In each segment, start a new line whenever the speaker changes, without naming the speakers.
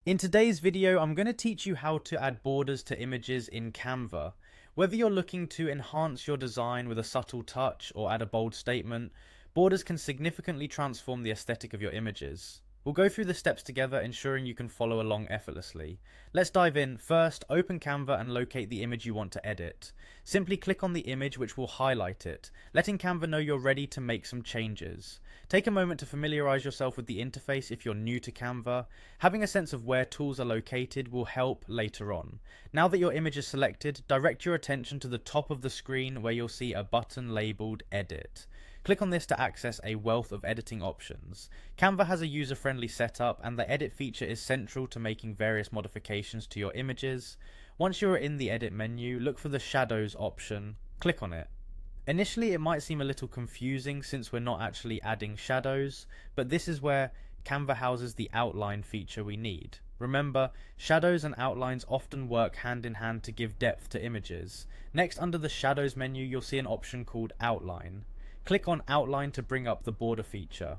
In today's video, I'm going to teach you how to add borders to images in Canva. Whether you're looking to enhance your design with a subtle touch or add a bold statement, borders can significantly transform the aesthetic of your images. We'll go through the steps together, ensuring you can follow along effortlessly. Let's dive in. First, open Canva and locate the image you want to edit. Simply click on the image, which will highlight it, letting Canva know you're ready to make some changes. Take a moment to familiarize yourself with the interface if you're new to Canva. Having a sense of where tools are located will help later on. Now that your image is selected, direct your attention to the top of the screen where you'll see a button labeled Edit. Click on this to access a wealth of editing options. Canva has a user-friendly setup, and the edit feature is central to making various modifications to your images. Once you're in the edit menu, look for the shadows option. Click on it. Initially, it might seem a little confusing since we're not actually adding shadows, but this is where Canva houses the outline feature we need. Remember, shadows and outlines often work hand in hand to give depth to images. Next, under the shadows menu, you'll see an option called Outline. Click on Outline to bring up the border feature.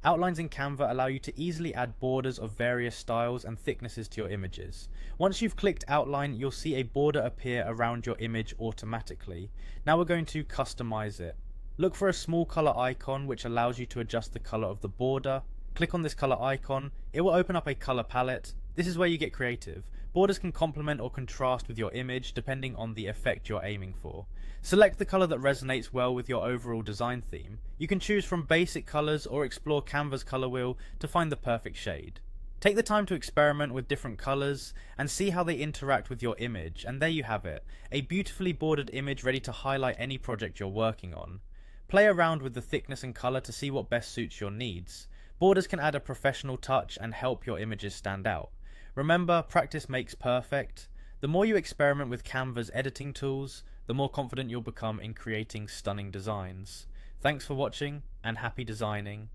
Outlines in Canva allow you to easily add borders of various styles and thicknesses to your images. Once you've clicked Outline, you'll see a border appear around your image automatically. Now we're going to customize it. Look for a small color icon which allows you to adjust the color of the border. Click on this color icon. It will open up a color palette. This is where you get creative. Borders can complement or contrast with your image depending on the effect you're aiming for. Select the color that resonates well with your overall design theme. You can choose from basic colors or explore Canva's color wheel to find the perfect shade. Take the time to experiment with different colors and see how they interact with your image, and there you have it, a beautifully bordered image ready to highlight any project you're working on. Play around with the thickness and color to see what best suits your needs. Borders can add a professional touch and help your images stand out. Remember, practice makes perfect. The more you experiment with Canva's editing tools, the more confident you'll become in creating stunning designs. Thanks for watching, and happy designing.